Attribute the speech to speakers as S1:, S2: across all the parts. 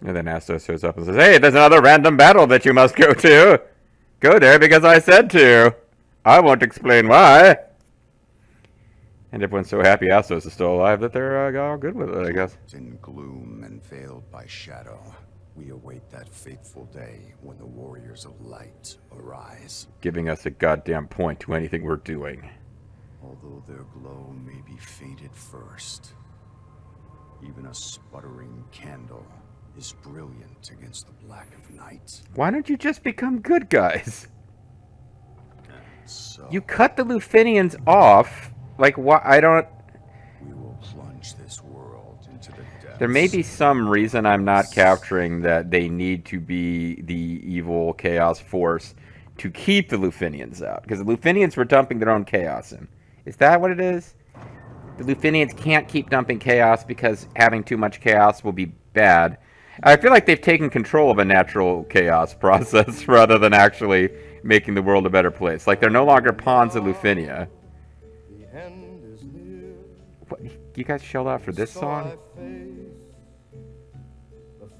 S1: And then Astos shows up and says, "Hey, there's another random battle that you must go to. Go there because I said to. I won't explain why." And everyone's so happy Astos is still alive that they're all good with it, I guess.
S2: In gloom and veiled by shadow, we await that fateful day when the warriors of light arise.
S1: Giving us a goddamn point to anything we're doing.
S2: Although their glow may be faded first, even a sputtering candle is brilliant against the black of night.
S1: Why don't you just become good guys?
S2: So
S1: You cut the Lufinians off. Like, what? I don't...
S2: we will plunge this world into the depths.
S1: There may be some reason I'm not capturing that they need to be the evil chaos force to keep the Lufinians out. Because the Lufinians were dumping their own chaos in. Is that what it is? The Lufinians can't keep dumping chaos because having too much chaos will be bad. I feel like they've taken control of a natural chaos process rather than actually making the world a better place. Like, they're no longer pawns of Lufinia. What, you guys shelled out for this song?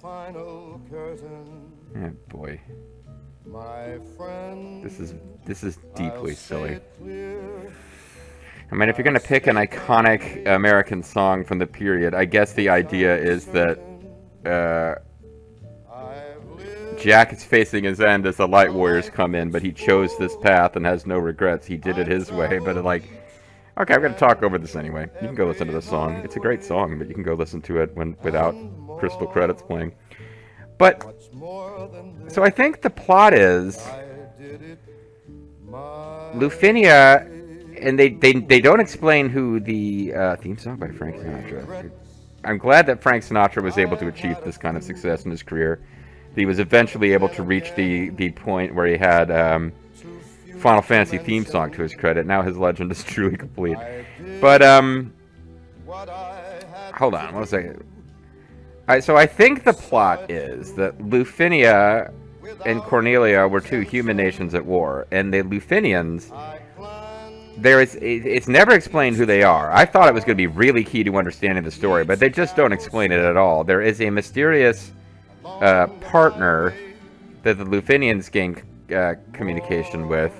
S1: Oh boy. This is deeply silly. I mean, if you're gonna pick an iconic American song from the period, I guess the idea is that Jack is facing his end as the Light Warriors come in, but he chose this path and has no regrets. He did it his way, but like, okay, I'm gonna talk over this anyway. You can go listen to this song. It's a great song, but you can go listen to it without crystal credits playing. But so I think the plot is Lufinia. And they don't explain who the theme song by Frank Sinatra. I'm glad that Frank Sinatra was able to achieve this kind of success in his career. He was eventually able to reach the point where he had Final Fantasy theme song to his credit. Now his legend is truly complete. But hold on, one second. So I think the plot is that Lufinia and Cornelia were two human nations at war, and the Lufinians. It's never explained who they are. I thought it was going to be really key to understanding the story, but they just don't explain it at all. There is a mysterious partner that the Lufinians gain communication with,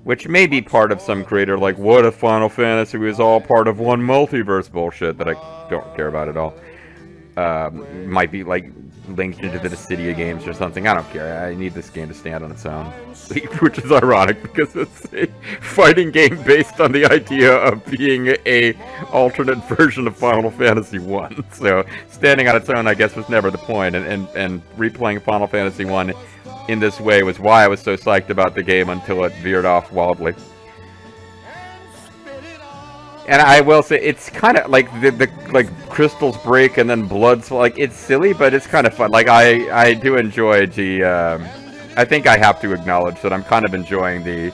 S1: which may be part of some creator like, what if Final Fantasy was all part of one multiverse bullshit that I don't care about at all. Might be like linked into the Dissidia games or something. I don't care. I need this game to stand on its own. Which is ironic because it's a fighting game based on the idea of being a alternate version of Final Fantasy 1. So standing on its own, I guess, was never the point. And replaying Final Fantasy 1 in this way was why I was so psyched about the game until it veered off wildly. And I will say, it's kind of like the crystals break and then blood's like, it's silly, but it's kind of fun. Like I do enjoy the. I think I have to acknowledge that I'm kind of enjoying the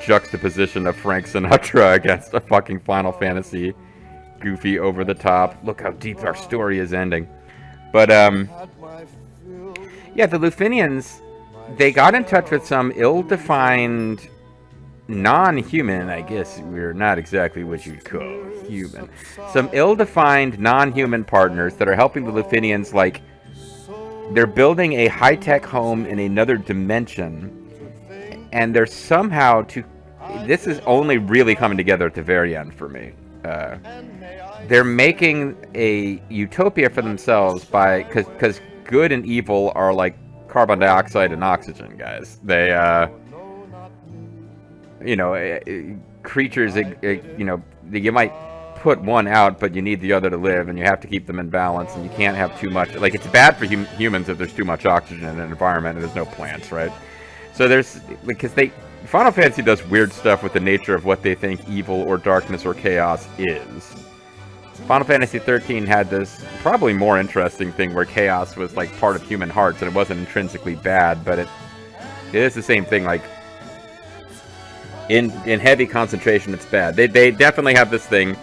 S1: juxtaposition of Frank Sinatra against a fucking Final Fantasy, goofy, over the top. Look how deep our story is ending. But yeah, the Lufinians, they got in touch with some ill-defined. Non-human, I guess we're not exactly what you'd call human. Some ill-defined non-human partners that are helping the Lufinians, like, they're building a high-tech home in another dimension, and they're somehow this is only really coming together at the very end for me. They're making a utopia for themselves because good and evil are like carbon dioxide and oxygen, guys. They, creatures, you might put one out, but you need the other to live, and you have to keep them in balance, and you can't have too much. Like, it's bad for humans if there's too much oxygen in an environment and there's no plants, right? So Final Fantasy does weird stuff with the nature of what they think evil or darkness or chaos is. Final Fantasy 13 had this probably more interesting thing where chaos was like part of human hearts, and it wasn't intrinsically bad, but it is the same thing, like, in heavy concentration, it's bad. They definitely have this thing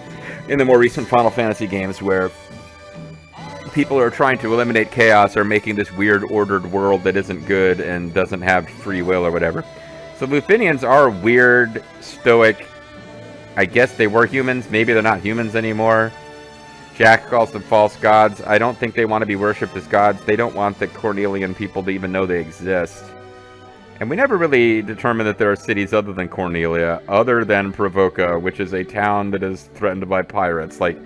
S1: in the more recent Final Fantasy games where people who are trying to eliminate chaos are making this weird ordered world that isn't good and doesn't have free will or whatever. So Lufinians are weird, stoic. I guess they were humans. Maybe they're not humans anymore. Jack calls them false gods. I don't think they want to be worshipped as gods. They don't want the Cornelian people to even know they exist. And we never really determined that there are cities other than Cornelia, other than Provoca, which is a town that is threatened by pirates. Like,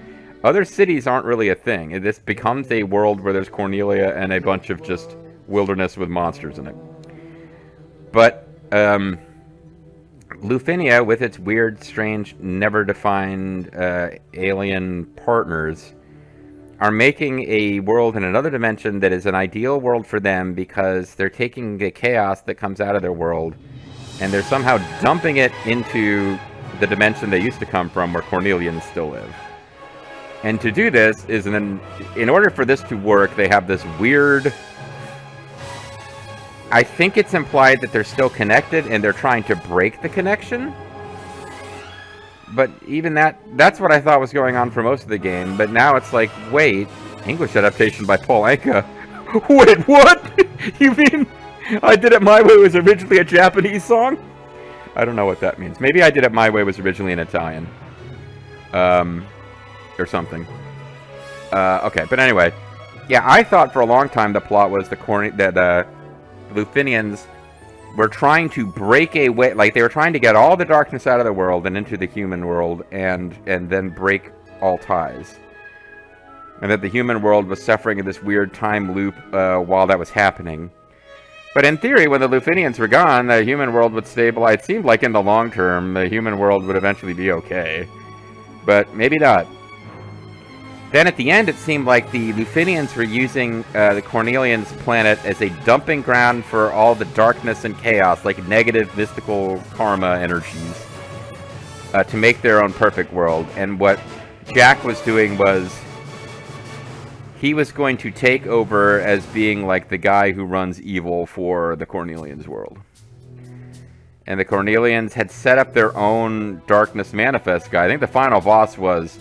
S1: other cities aren't really a thing. This becomes a world where there's Cornelia and a bunch of just wilderness with monsters in it. But, Lufinia, with its weird, strange, never-defined alien partners, are making a world in another dimension that is an ideal world for them because they're taking the chaos that comes out of their world and they're somehow dumping it into the dimension they used to come from where Cornelians still live. And to do this is, in order for this to work, they have this weird... I think it's implied that they're still connected and they're trying to break the connection. But even that's what I thought was going on for most of the game. But now it's like, wait, English adaptation by Paul Anka. Wait, what? You mean I Did It My Way was originally a Japanese song? I don't know what that means. Maybe I Did It My Way was originally in Italian. Or something. Okay, but anyway. Yeah, I thought for a long time the plot was that Lufinians were trying to break a way, like they were trying to get all the darkness out of the world and into the human world and then break all ties. And that the human world was suffering in this weird time loop while that was happening. But in theory, when the Lufinians were gone, the human world would stabilize. It seemed like in the long term, the human world would eventually be okay. But maybe not. Then at the end, it seemed like the Lufinians were using the Cornelians' planet as a dumping ground for all the darkness and chaos, like negative mystical karma energies, to make their own perfect world. And what Jack was doing was he was going to take over as being like the guy who runs evil for the Cornelians' world. And the Cornelians had set up their own Darkness Manifest guy. I think the final boss was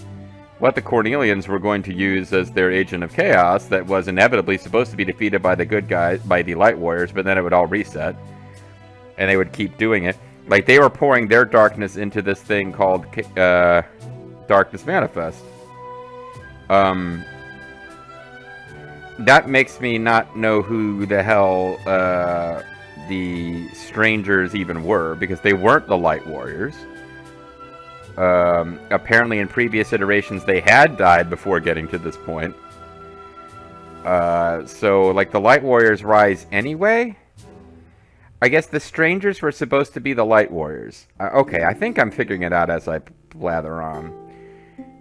S1: what the Cornelians were going to use as their agent of chaos that was inevitably supposed to be defeated by the good guys, by the Light Warriors, but then it would all reset. And they would keep doing it. Like, they were pouring their darkness into this thing called Darkness Manifest. That makes me not know who the hell the strangers even were, because they weren't the Light Warriors. Apparently in previous iterations they had died before getting to this point. So, like, the Light Warriors rise anyway? I guess the strangers were supposed to be the Light Warriors. Okay, I think I'm figuring it out as I blather on.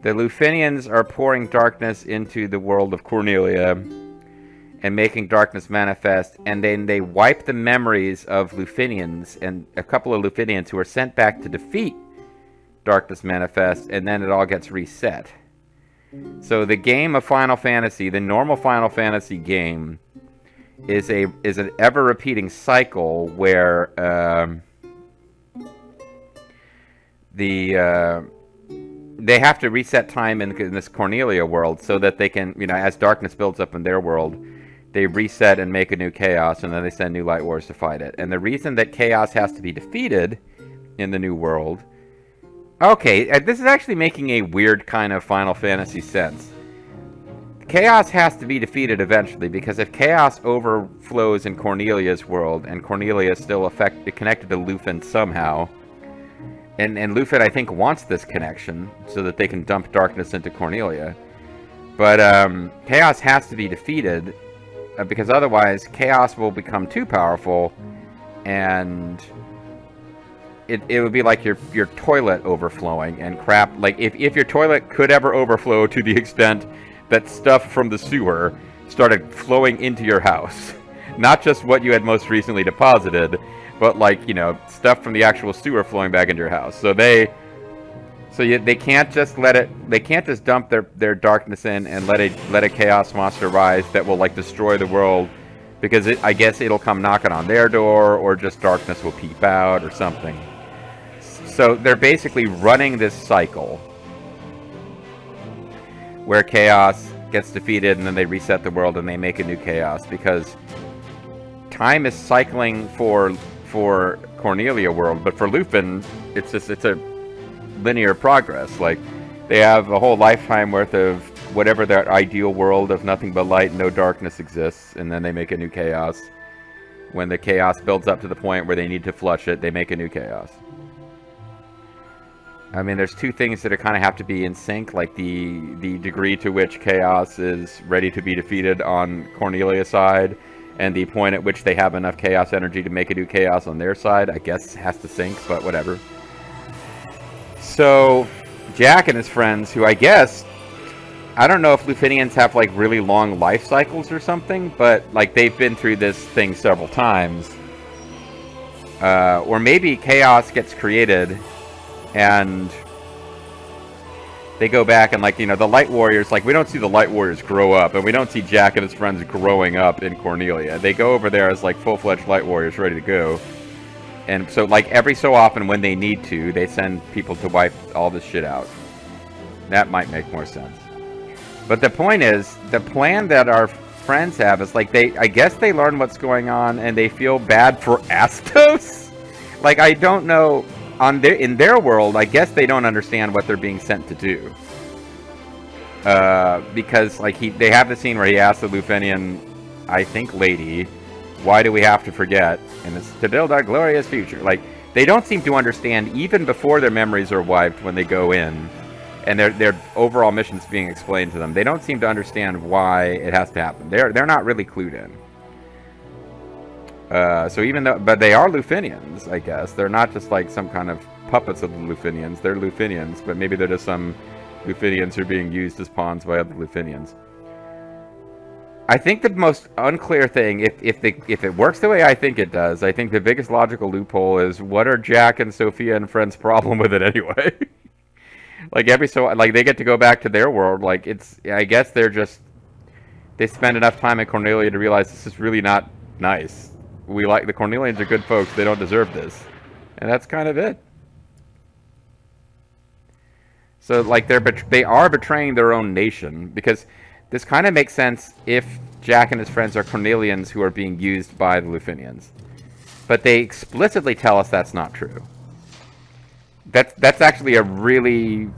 S1: The Lufinians are pouring darkness into the world of Cornelia and making darkness manifest, and then they wipe the memories of Lufinians and a couple of Lufinians who are sent back to defeat Darkness Manifest, and then it all gets reset. So the game of Final Fantasy, the normal Final Fantasy game, is an ever-repeating cycle where they have to reset time in this Cornelia world so that they can, you know, as darkness builds up in their world, they reset and make a new chaos, and then they send new Light Wars to fight it. And the reason that chaos has to be defeated in the new world... Okay, this is actually making a weird kind of Final Fantasy sense. Chaos has to be defeated eventually, because if chaos overflows in Cornelia's world, and Cornelia is still connected to Lufin somehow, and Lufin, I think, wants this connection so that they can dump darkness into Cornelia. But chaos has to be defeated, because otherwise chaos will become too powerful, and it would be like your toilet overflowing and crap. Like, if your toilet could ever overflow to the extent that stuff from the sewer started flowing into your house. Not just what you had most recently deposited, but, like, you know, stuff from the actual sewer flowing back into your house. So they can't just they can't just dump their darkness in and let a chaos monster rise that will, like, destroy the world, because I guess it'll come knocking on their door, or just darkness will peep out or something. So they're basically running this cycle where chaos gets defeated and then they reset the world and they make a new chaos, because time is cycling for Cornelia world, but for Lufin it's a linear progress. Like, they have a whole lifetime worth of whatever that ideal world of nothing but light and no darkness exists, and then they make a new chaos. When the chaos builds up to the point where they need to flush it, they make a new chaos. I mean, there's two things that kind of have to be in sync, like the degree to which chaos is ready to be defeated on Cornelia's side, and the point at which they have enough chaos energy to make a new chaos on their side, I guess has to sync, but whatever. So, Jack and his friends, who I guess, I don't know if Lufinians have like really long life cycles or something, but like they've been through this thing several times. Or maybe chaos gets created and they go back and, like, you know, the Light Warriors, like, we don't see the Light Warriors grow up, and we don't see Jack and his friends growing up in Cornelia. They go over there as, like, full-fledged Light Warriors ready to go. And so, like, every so often when they need to, they send people to wipe all this shit out. That might make more sense. But the point is, the plan that our friends have is, like, I guess they learn what's going on, and they feel bad for Astos? Like, I don't know... in their world, I guess they don't understand what they're being sent to do. Because, like, they have the scene where he asks the Lufenian, I think, lady, why do we have to forget? And it's to build our glorious future. Like, they don't seem to understand, even before their memories are wiped when they go in, and their overall mission's being explained to them. They don't seem to understand why it has to happen. They're not really clued in. So even though, but they are Lufinians, I guess. They're not just like some kind of puppets of the Lufinians. They're Lufinians, but maybe they're just some Lufinians who are being used as pawns by other Lufinians. I think the most unclear thing, if it works the way I think it does, I think the biggest logical loophole is, what are Jack and Sophia and friends' problem with it anyway? Like like they get to go back to their world. Like I guess they spend enough time in Cornelia to realize this is really not nice. The Cornelians are good folks. They don't deserve this. And that's kind of it. So, like, they are betraying their own nation, because this kind of makes sense if Jack and his friends are Cornelians who are being used by the Lufinians. But they explicitly tell us that's not true. That's actually a really...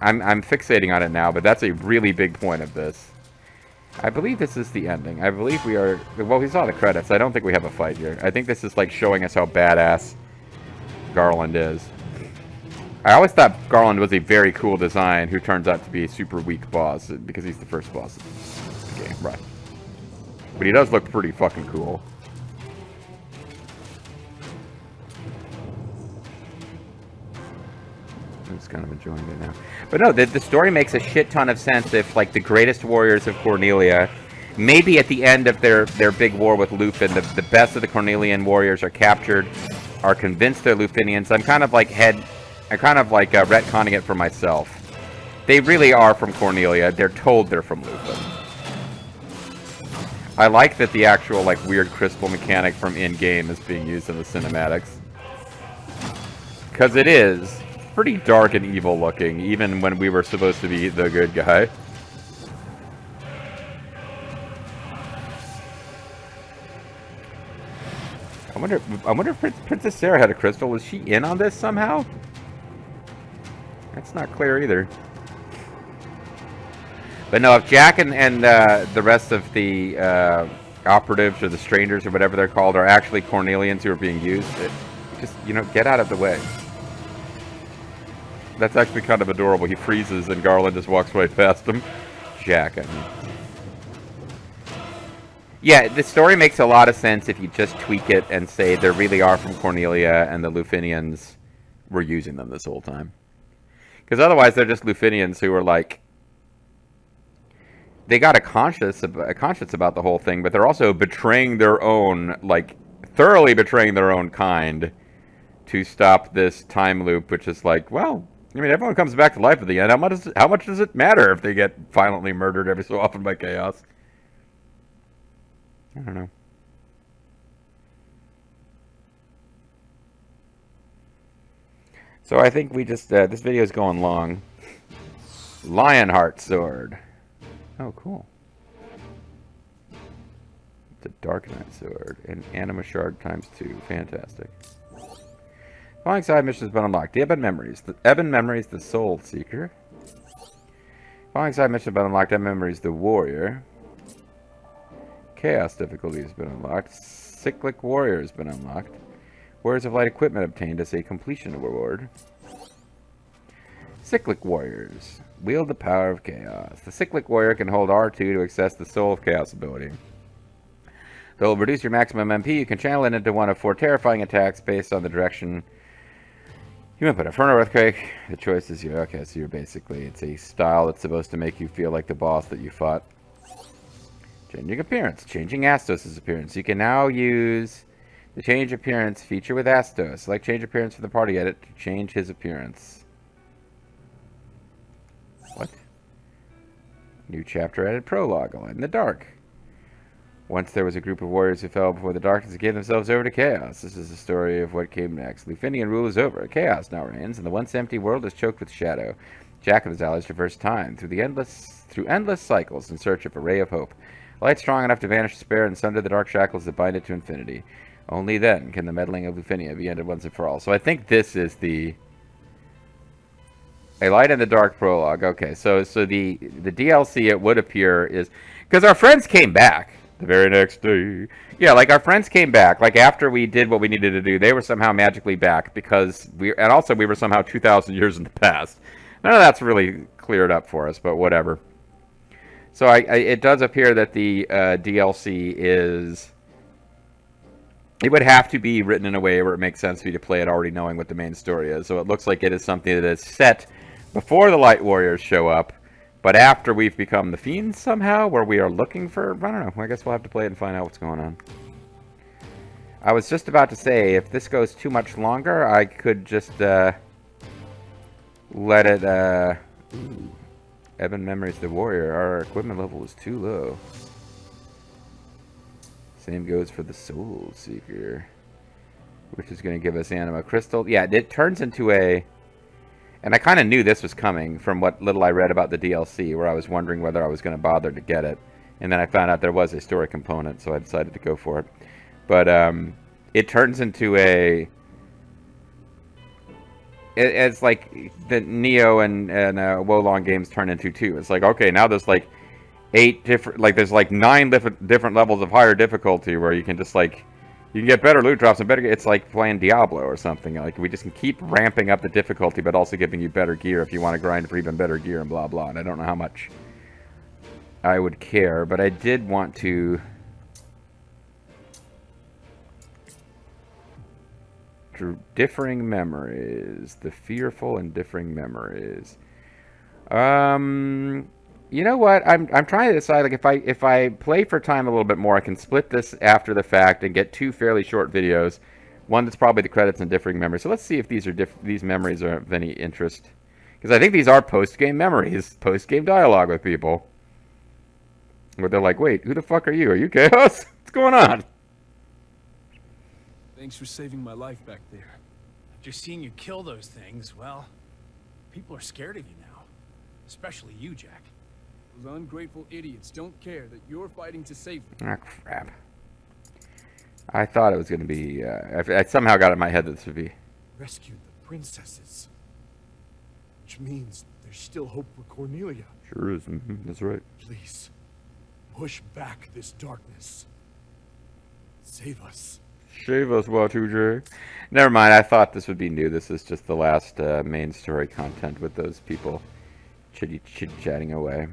S1: I'm fixating on it now, but that's a really big point of this. I believe this is the ending. I believe we are... Well, we saw the credits. I don't think we have a fight here. I think this is, like, showing us how badass Garland is. I always thought Garland was a very cool design who turns out to be a super weak boss, because he's the first boss of the game, right? But he does look pretty fucking cool. I'm just kind of enjoying it now. But no, the story makes a shit ton of sense if, like, the greatest warriors of Cornelia, maybe at the end of their big war with Lufin, the best of the Cornelian warriors are captured, are convinced they're Lufinians. I'm kind of like retconning it for myself. They really are from Cornelia. They're told they're from Lufin. I like that the actual, like, weird crystal mechanic from in-game is being used in the cinematics. Because it is pretty dark and evil looking, even when we were supposed to be the good guy. I wonder if Princess Sarah had a crystal. Was she in on this somehow? That's not clear either. But no, if Jack and the rest of the operatives or the strangers or whatever they're called are actually Cornelians who are being used, just, you know, get out of the way. That's actually kind of adorable. He freezes and Garland just walks right past him. Jack, I mean. Yeah, the story makes a lot of sense if you just tweak it and say they really are from Cornelia and the Lufinians were using them this whole time. Because otherwise they're just Lufinians who are like... They got a conscience about the whole thing, but they're also betraying their own, like, thoroughly betraying their own kind to stop this time loop, which is like, well... I mean, everyone comes back to life at the end. How much does it matter if they get violently murdered every so often by chaos? I don't know. So I think we just... this video is going long. Lionheart Sword. Oh, cool. It's a Dark Knight Sword. And Anima Shard ×2. Fantastic. Following side missions have been unlocked. The Ebon Memories. The Soul Seeker. Following side mission has been unlocked. That memories the warrior. Chaos difficulty has been unlocked. Cyclic warrior has been unlocked. Warriors of light equipment obtained as a completion reward. Cyclic warriors. Wield the power of chaos. The cyclic warrior can hold R2 to access the soul of chaos ability. Though it will reduce your maximum MP, you can channel it into one of 4 terrifying attacks based on the direction you input. Inferno Earthquake. The choice is you. Okay, so you're basically, it's a style that's supposed to make you feel like the boss that you fought. Changing appearance. Changing Astos' appearance. You can now use the change appearance feature with Astos. Select change appearance for the party edit to change his appearance. What? New chapter added prologue. A light in the dark. Once there was a group of warriors who fell before the darkness and gave themselves over to chaos. This is the story of what came next. Lufinian rule is over. Chaos now reigns, and the once empty world is choked with shadow. Jack and his allies traverse time through endless cycles in search of a ray of hope. A light strong enough to banish despair and sunder the dark shackles that bind it to infinity. Only then can the meddling of Lufinia be ended once and for all. So I think this is a light in the dark prologue. Okay, so the DLC, it would appear, is because our friends came back the very next day. Yeah, like our friends came back. Like after we did what we needed to do, they were somehow magically back because we were somehow 2,000 years in the past. None of that's really cleared up for us, but whatever. So it does appear that the DLC is. It would have to be written in a way where it makes sense for you to play it already knowing what the main story is. So it looks like it is something that is set before the Light Warriors show up, but after we've become the Fiends somehow, where we are looking for... I don't know. I guess we'll have to play it and find out what's going on. I was just about to say, if this goes too much longer, I could just let it... Ooh. Evan Memories the Warrior. Our equipment level is too low. Same goes for the Soul Seeker, which is going to give us Anima Crystal. Yeah, it turns into a... And I kind of knew this was coming from what little I read about the DLC, where I was wondering whether I was going to bother to get it. And then I found out there was a story component, so I decided to go for it. But it turns into a... It's like the Neo and Wolong games turn into too. It's like, okay, now there's like 8 different... Like, there's like 9 different levels of higher difficulty where you can just like... You can get better loot drops and better... It's like playing Diablo or something. Like, we just can keep ramping up the difficulty, but also giving you better gear if you want to grind for even better gear and blah, blah. And I don't know how much I would care, but I did want to... Differing memories. The fearful and differing memories. You know what? I'm trying to decide, like, if I play for time a little bit more, I can split this after the fact and get 2 fairly short videos. One that's probably the credits and differing memories. So let's see if these memories are of any interest. Because I think these are post-game memories. Post-game dialogue with people. Where they're like, wait, who the fuck are you? Are you Chaos? What's going on?
S3: Thanks for saving my life back there.
S4: After seeing you kill those things, well, people are scared of you now. Especially you, Jack.
S3: Those ungrateful idiots don't care that you're fighting to save them.
S1: Ah, crap. I thought it was going to be... I somehow got in my head that this would be...
S5: Rescued the princesses. Which means there's still hope for Cornelia.
S1: Sure is. That's right.
S5: Please, push back this darkness. Save us.
S1: Shave us, Y2J. Never mind, I thought this would be new. This is just the last main story content with those people chit-chatting away.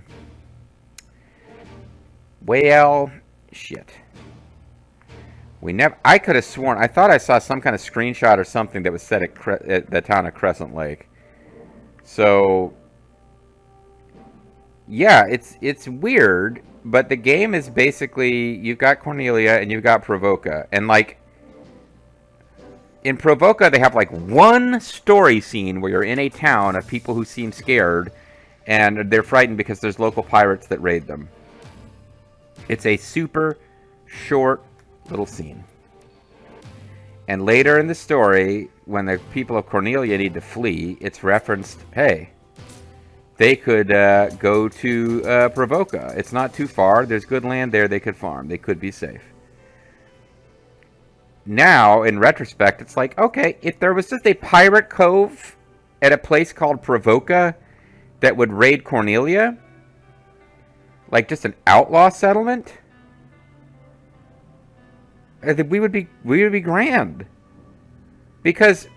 S1: Well, shit. I could have sworn, I thought I saw some kind of screenshot or something that was set at the town of Crescent Lake. So, yeah, it's weird, but the game is basically, you've got Cornelia and you've got Provoca, and like, in Provoca, they have like one story scene where you're in a town of people who seem scared, and they're frightened because there's local pirates that raid them. It's a super short little scene. And later in the story, when the people of Cornelia need to flee, it's referenced, hey, they could go to Provoca. It's not too far. There's good land there they could farm. They could be safe. Now, in retrospect, it's like, okay, if there was just a pirate cove at a place called Provoca that would raid Cornelia, like just an outlaw settlement, I think we would be grand. Because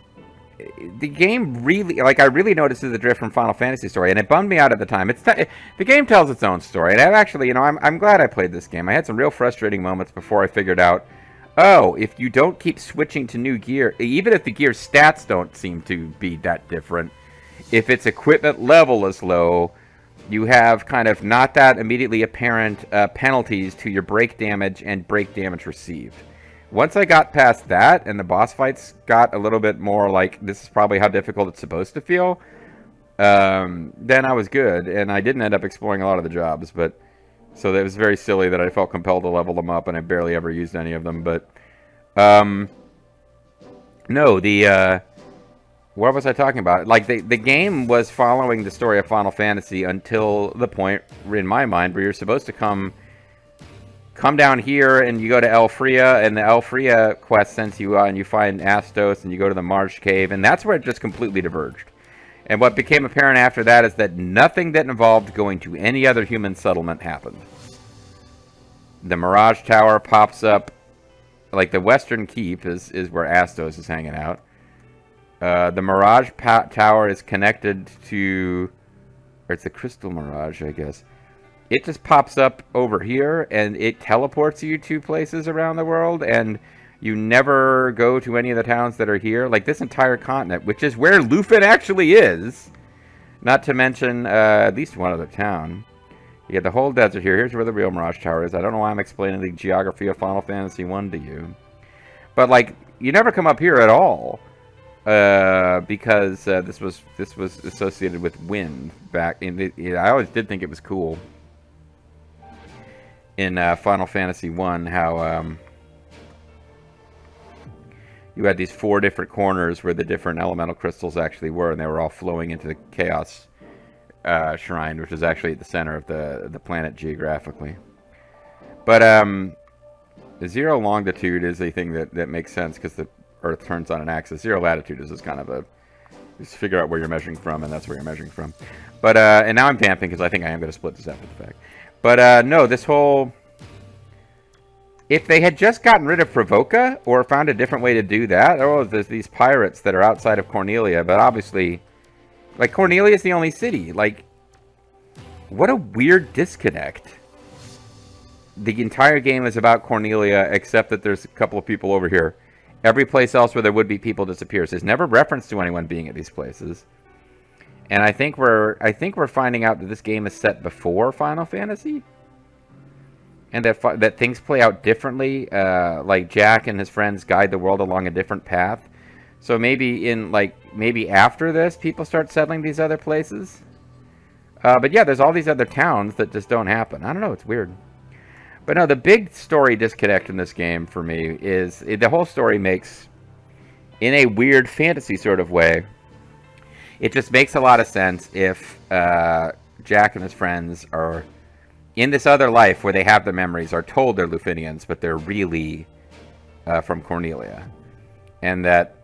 S1: the game really, like, I really noticed the drift from Final Fantasy story, and it bummed me out at the time. The game tells its own story, and I've actually, I'm glad I played this game. I had some real frustrating moments before I figured out, oh, if you don't keep switching to new gear, even if the gear stats don't seem to be that different, if its equipment level is low, you have kind of not that immediately apparent penalties to your break damage and break damage received. Once I got past that, and the boss fights got a little bit more like, this is probably how difficult it's supposed to feel, then I was good, and I didn't end up exploring a lot of the jobs, but, so it was very silly that I felt compelled to level them up, and I barely ever used any of them, but, no, what was I talking about? Like, the game was following the story of Final Fantasy until the point, in my mind, where you're supposed to come down here and you go to Elfria, and the Elfria quest sends you out and you find Astos and you go to the Marsh Cave, and that's where it just completely diverged. And what became apparent after that is that nothing that involved going to any other human settlement happened. The Mirage Tower pops up, like the Western Keep is where Astos is hanging out. The Mirage Tower is connected to, or it's the Crystal Mirage, I guess. It just pops up over here, and it teleports you to places around the world, and you never go to any of the towns that are here. Like, this entire continent, which is where Lufin actually is. Not to mention, at least one other town. You get the whole desert here. Here's where the real Mirage Tower is. I don't know why I'm explaining the geography of Final Fantasy 1 to you. But, like, you never come up here at all. Because this was associated with wind back in I always did think it was cool in Final Fantasy 1 how you had these 4 different corners where the different elemental crystals actually were, and they were all flowing into the Chaos Shrine, which is actually at the center of the planet geographically. But the zero longitude is a thing that makes sense because the Earth turns on an axis. Zero latitude is just kind of just figure out where you're measuring from, and that's where you're measuring from. But and now I'm vamping because I think I am going to split this after the fact. But no, this whole, if they had just gotten rid of Provoca or found a different way to do that, oh, there's these pirates that are outside of Cornelia, but obviously, like, Cornelia is the only city. Like, what a weird disconnect. The entire game is about Cornelia, except that there's a couple of people over here. Every place else where there would be people disappears. There's never reference to anyone being at these places. And I think we're finding out that this game is set before Final Fantasy, and that things play out differently. Like Jack and his friends guide the world along a different path. So maybe maybe after this, people start settling these other places. But yeah, there's all these other towns that just don't happen. I don't know. It's weird. But no, the big story disconnect in this game for me is the whole story makes, in a weird fantasy sort of way, it just makes a lot of sense if Jack and his friends are in this other life where they have the memories, are told they're Lufinians, but they're really from Cornelia. And that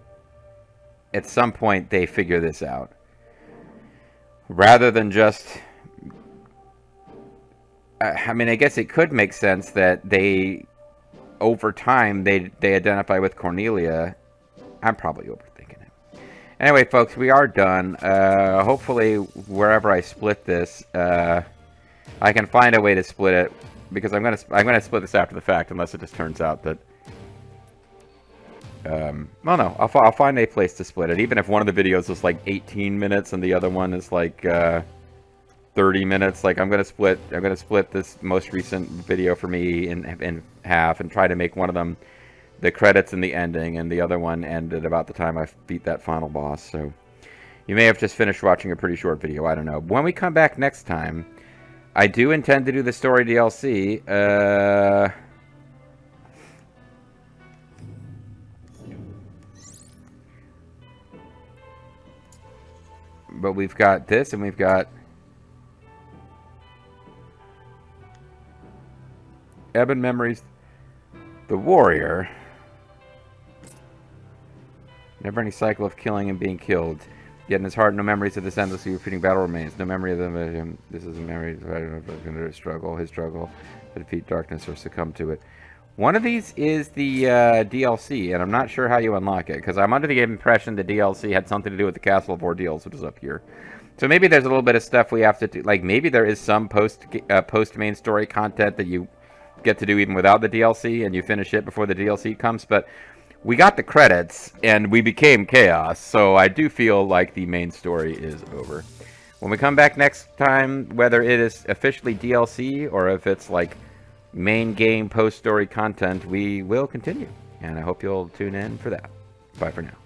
S1: at some point they figure this out. Rather than just, I mean, I guess it could make sense that they, over time, they identify with Cornelia. I'm probably overthinking it. Anyway, folks, we are done. Hopefully, wherever I split this, I can find a way to split it, because I'm gonna split this after the fact, unless it just turns out that. Well, no, I'll find a place to split it, even if one of the videos is like 18 minutes and the other one is like 30 minutes. Like, I'm gonna split this most recent video for me in half and try to make one of them the credits and the ending, and the other one end at about the time I beat that final boss. So you may have just finished watching a pretty short video. I don't know. When we come back next time, I do intend to do the story DLC. But we've got this, and we've got Ebon Memories, the Warrior. Never any cycle of killing and being killed. Yet in his heart, no memories of this endlessly repeating battle remains. No memory of them. This is a memory. I don't know if it's going to struggle. His struggle to defeat darkness or succumb to it. One of these is the DLC, and I'm not sure how you unlock it, because I'm under the impression the DLC had something to do with the Castle of Ordeals, which is up here. So maybe there's a little bit of stuff we have to do. Like, maybe there is some post-main story content that you get to do even without the DLC, and you finish it before the DLC comes, but we got the credits, and we became Chaos, so I do feel like the main story is over. When we come back next time, whether it is officially DLC, or if it's like main game post-story content, we will continue. And I hope you'll tune in for that. Bye for now.